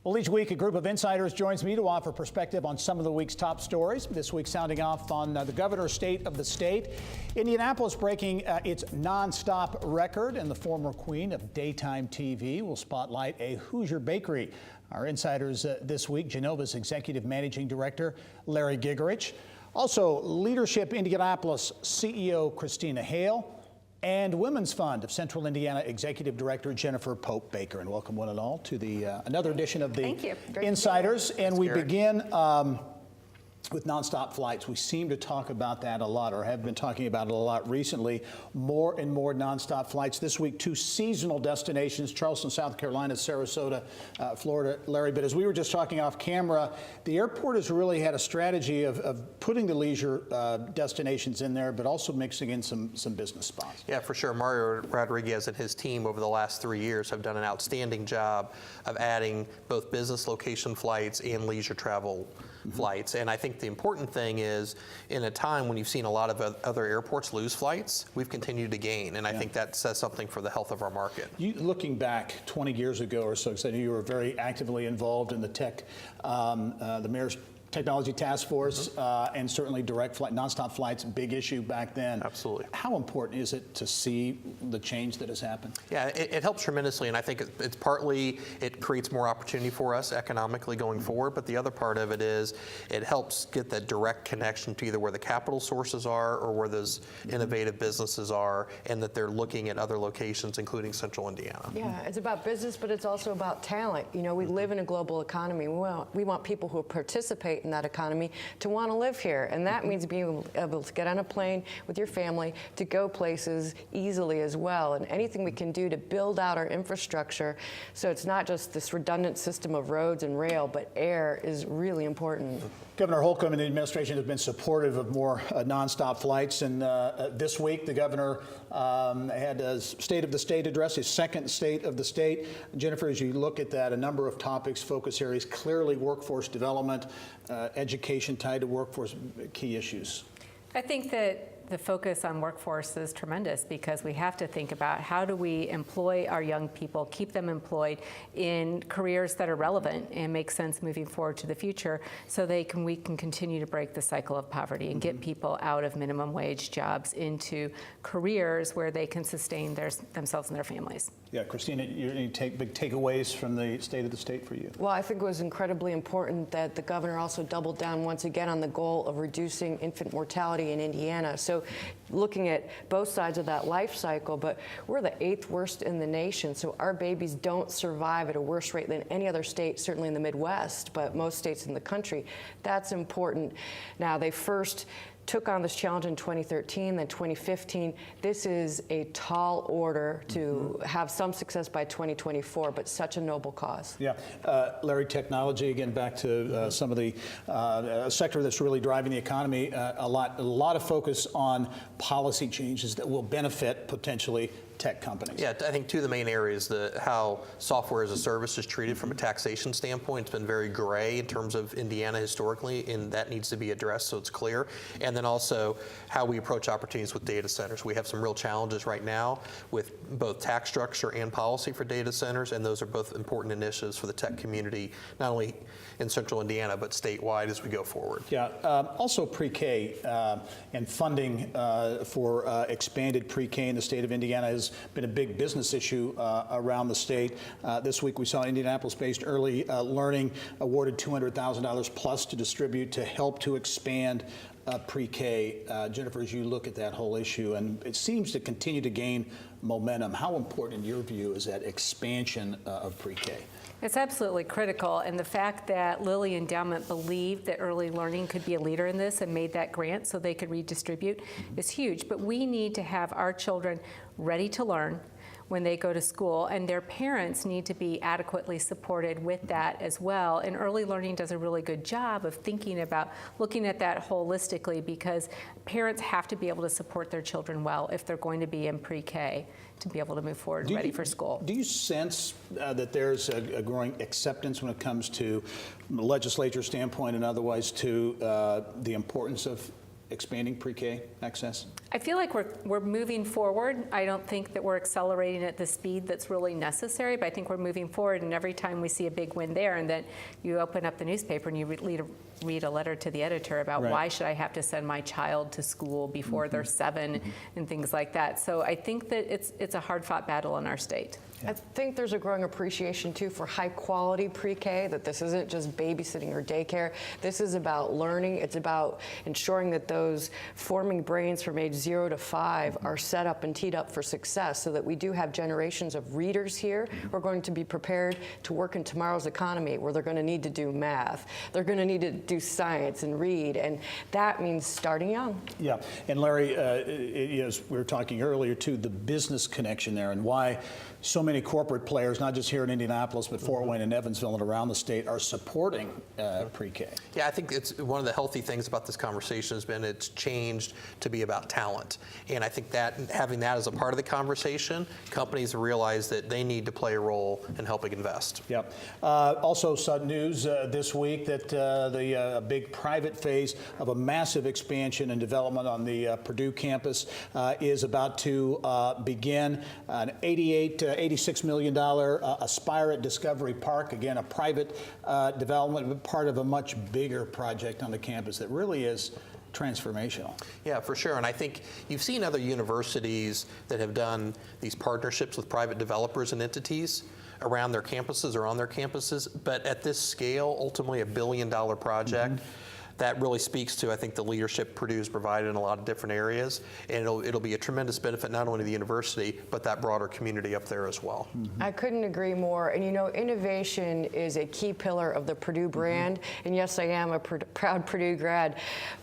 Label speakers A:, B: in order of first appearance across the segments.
A: Well, each week a group of insiders joins me to offer perspective on some of the week's top stories. This week sounding off on the governor's state of the state. Indianapolis breaking its nonstop record, and the former queen of daytime TV will spotlight a Hoosier bakery. Our insiders this week, Genova's executive managing director, Larry Gigerich. Also, Leadership Indianapolis CEO Christina Hale. And Women's Fund of Central Indiana Executive Director Jennifer Pope Baker. And welcome one and all to the another edition of the Insiders. And we begin with nonstop flights. We seem to talk about that a lot, or have been talking about it a lot recently. More and more nonstop flights. This week, two seasonal destinations, Charleston, South Carolina, Sarasota, Florida. Larry, but as we were just talking off camera, the airport has really had a strategy of putting the leisure destinations in there, but also mixing in some business spots.
B: Yeah, for sure. Mario Rodriguez and his team over the last 3 years have done an outstanding job of adding both business location flights and leisure travel flights. And I think the important thing is, in a time when you've seen a lot of other airports lose flights, we've continued to gain. And I think that says something for the health of our market.
A: Looking back 20 years ago or so, because I know you were very actively involved in the tech, the mayor's Technology Task Force, and certainly direct flight, nonstop flights, big issue back then.
B: Absolutely.
A: How important is it to see the change that has happened?
B: Yeah, it helps tremendously, and I think it's partly, it creates more opportunity for us economically going forward, but the other part of it is it helps get that direct connection to either where the capital sources are or where those innovative businesses are, and that they're looking at other locations, including Central Indiana.
C: Yeah, it's about business, but it's also about talent. You know, we live in a global economy. We want people who participate in that economy to want to live here, and that means being able to get on a plane with your family to go places easily as well. And anything we can do to build out our infrastructure so it's not just this redundant system of roads and rail, but air is really important.
A: Governor Holcomb and the administration have been supportive of more nonstop flights, and this week the governor had a State of the State address, his second State of the State. Jennifer, as you look at that, a number of topics, focus areas, clearly workforce development, education tied to workforce, key issues.
D: I think that the focus on workforce is tremendous, because we have to think about how do we employ our young people, keep them employed in careers that are relevant and make sense moving forward to the future, so we can continue to break the cycle of poverty and get people out of minimum wage jobs into careers where they can sustain themselves and their families. Yeah,
A: Christina, any big takeaways from the State of the State for you?
C: Well, I think it was incredibly important that the governor also doubled down once again on the goal of reducing infant mortality in Indiana. So looking at both sides of that life cycle, but we're the 8th worst in the nation, so our babies don't survive at a worse rate than any other state, certainly in the Midwest, but most states in the country. That's important. Now, they first took on this challenge in 2013, then 2015. This is a tall order to have some success by 2024, but such a noble cause.
A: Yeah. Larry, technology, again, back to some of the sector that's really driving the economy, a lot of focus on policy changes that will benefit potentially tech companies.
B: Yeah, I think two of the main areas, how software as a service is treated from a taxation standpoint, it's been very gray in terms of Indiana historically, and that needs to be addressed so it's clear. And then also how we approach opportunities with data centers. We have some real challenges right now with both tax structure and policy for data centers, and those are both important initiatives for the tech community, not only in Central Indiana, but statewide as we go forward.
A: Yeah, also pre-K and funding for expanded pre-K in the state of Indiana has been a big business issue around the state. This week we saw Indianapolis-based Early Learning awarded $200,000 plus to distribute to help to expand pre-K. Jennifer, as you look at that whole issue, and it seems to continue to gain momentum, how important in your view is that expansion of pre-K?
D: It's absolutely critical, and the fact that Lilly Endowment believed that early learning could be a leader in this and made that grant so they could redistribute is huge. But we need to have our children ready to learn when they go to school, and their parents need to be adequately supported with that as well. And early learning does a really good job of thinking about looking at that holistically, because parents have to be able to support their children well if they're going to be in pre-K to be able to move forward and ready for school.
A: Do you sense that there's a growing acceptance when it comes to, from the legislature standpoint and otherwise, to the importance of expanding pre-K access?
D: I feel like we're moving forward. I don't think that we're accelerating at the speed that's really necessary, but I think we're moving forward, and every time we see a big win there, and then you open up the newspaper and you read a letter to the editor about why should I have to send my child to school before they're 7 and things like that. So I think that it's a hard-fought battle in our state.
C: I think there's a growing appreciation, too, for high-quality pre-K, that this isn't just babysitting or daycare. This is about learning. It's about ensuring that those forming brains from age 0 to 5 are set up and teed up for success, so that we do have generations of readers here who are going to be prepared to work in tomorrow's economy, where they're going to need to do math. They're going to need to do science and read, and that means starting young.
A: Yeah, and Larry, as we were talking earlier, too, the business connection there and why so many corporate players, not just here in Indianapolis, but Fort Wayne and Evansville and around the state, are supporting pre-K.
B: Yeah, I think it's one of the healthy things about this conversation has been it's changed to be about talent. And I think that having that as a part of the conversation, companies realize that they need to play a role in helping invest.
A: Yep. Also, some news this week that the big private phase of a massive expansion and development on the Purdue campus is about to begin. An $86 million Aspire at Discovery Park, again, a private development, but part of a much bigger project on the campus that really is transformational.
B: Yeah, for sure. And I think you've seen other universities that have done these partnerships with private developers and entities around their campuses or on their campuses. But at this scale, ultimately a $1 billion project, that really speaks to, I think, the leadership Purdue's provided in a lot of different areas. And it'll be a tremendous benefit not only to the university, but that broader community up there as well.
C: I couldn't agree more. And you know, innovation is a key pillar of the Purdue brand. And yes, I am a proud Purdue grad,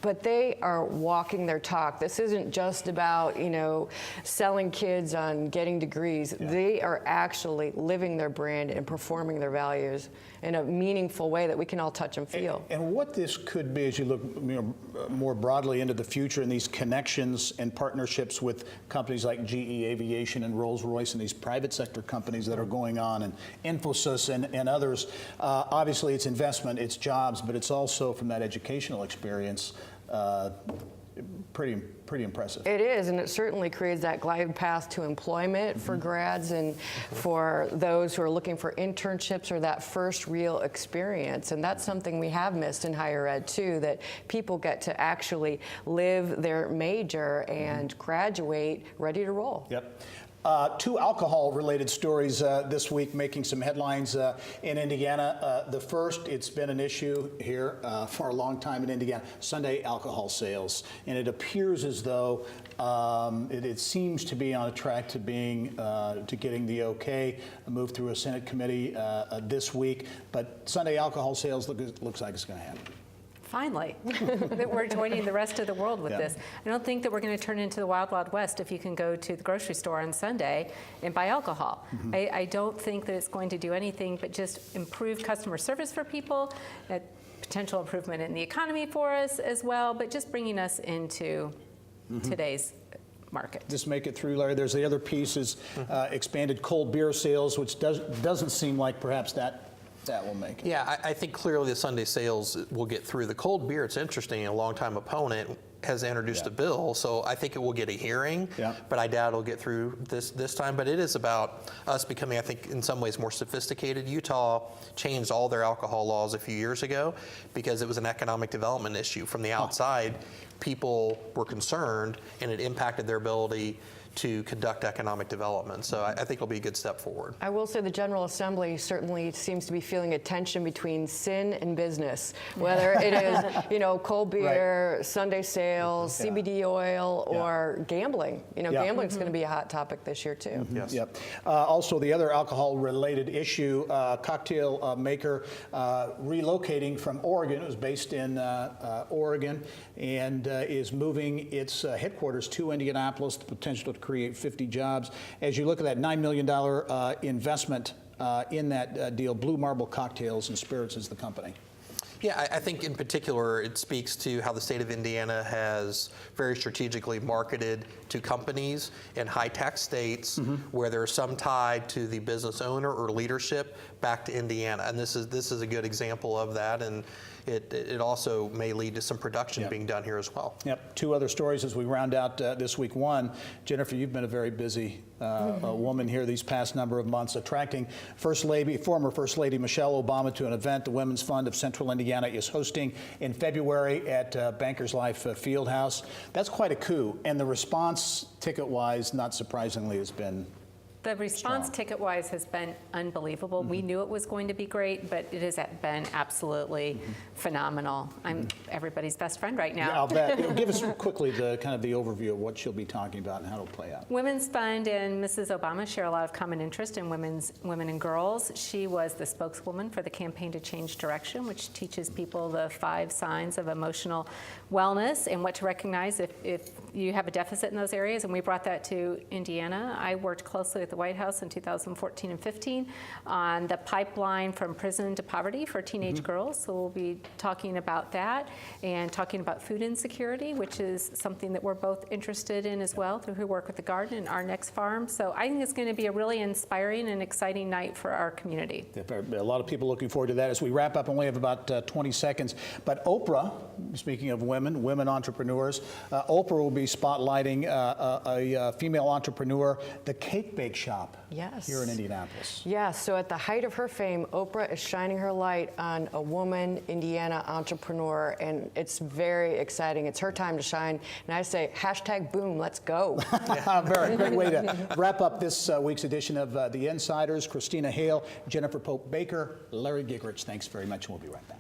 C: but they are walking their talk. This isn't just about, you know, selling kids on getting degrees. They are actually living their brand and performing their values in a meaningful way that we can all touch and feel.
A: And what this could be as you look more broadly into the future and these connections and partnerships with companies like GE Aviation and Rolls-Royce and these private sector companies that are going on, and Infosys and others, obviously it's investment, it's jobs, but it's also from that educational experience pretty impressive.
C: It is, and it certainly creates that glide path to employment for grads and for those who are looking for internships or that first real experience. And that's something we have missed in higher ed too, that people get to actually live their major and graduate ready to roll.
A: Yep. 2 alcohol-related stories this week making some headlines in Indiana. The first, it's been an issue here for a long time in Indiana, Sunday alcohol sales. And it appears as though it seems to be on a track to getting the okay, moved through a Senate committee this week. But Sunday alcohol sales looks like it's going to happen.
D: Finally, that we're joining the rest of the world with this. I don't think that we're going to turn into the Wild Wild West if you can go to the grocery store on Sunday and buy alcohol. I don't think that it's going to do anything but just improve customer service for people, potential improvement in the economy for us as well, but just bringing us into today's market.
A: Just make it through, Larry. There's the other piece is expanded cold beer sales, which doesn't seem like perhaps that will make it.
B: Yeah, I think clearly the Sunday sales will get through. The cold beer, it's interesting, a longtime opponent has introduced a bill, so I think it will get a hearing, but I doubt it'll get through this time. But it is about us becoming, I think, in some ways more sophisticated. Utah changed all their alcohol laws a few years ago because it was an economic development issue. From the outside, people were concerned, and it impacted their ability to conduct economic development. So I think it'll be a good step forward.
C: I will say the General Assembly certainly seems to be feeling a tension between sin and business, whether it is, you know, cold beer, Sunday sales, CBD oil, or gambling. You know, gambling's going to be a hot topic this year too.
B: Yes.
A: Yep. Also, the other alcohol-related issue, cocktail maker relocating from Oregon. It was based in Oregon and is moving its headquarters to Indianapolis, the potential to create 50 jobs. As you look at that $9 million investment in that deal, Blue Marble Cocktails and Spirits is the company.
B: Yeah, I think in particular it speaks to how the state of Indiana has very strategically marketed to companies in high-tax states where there's some tied to the business owner or leadership back to Indiana. And this is a good example of that. And it also may lead to some production being done here as well.
A: Yep. Two other stories as we round out this week. One, Jennifer, you've been a very busy woman here these past number of months, attracting former First Lady Michelle Obama to an event the Women's Fund of Central Indiana is hosting in February at Bankers Life Fieldhouse. That's quite a coup, and the response, ticket-wise, not surprisingly, has been
D: The response ticket-wise has been unbelievable. We knew it was going to be great, but it has been absolutely phenomenal. I'm everybody's best friend right now.
A: Yeah, I'll bet. Give us quickly the kind of the overview of what she'll be talking about and how it'll play out.
D: Women's Fund and Mrs. Obama share a lot of common interest in women and girls. She was the spokeswoman for the Campaign to Change Direction, which teaches people the 5 signs of emotional wellness and what to recognize if you have a deficit in those areas. And we brought that to Indiana. I worked closely with the White House in 2014 and 15 on the pipeline from prison to poverty for teenage girls. So we'll be talking about that and talking about food insecurity, which is something that we're both interested in as well through her work with the garden and our next farm. So I think it's going to be a really inspiring and exciting night for our community.
A: A lot of people looking forward to that. As we wrap up, only have about 20 seconds. But Oprah, speaking of women entrepreneurs, Oprah will be spotlighting a female entrepreneur, the Cake Bake Shop here in Indianapolis.
C: Yes, so at the height of her fame, Oprah is shining her light on a woman Indiana entrepreneur, and it's very exciting. It's her time to shine, and I say, #boom, let's go.
A: Very great way to wrap up this week's edition of The Insiders. Christina Hale, Jennifer Pope Baker, Larry Gigrich, thanks very much, and we'll be right back.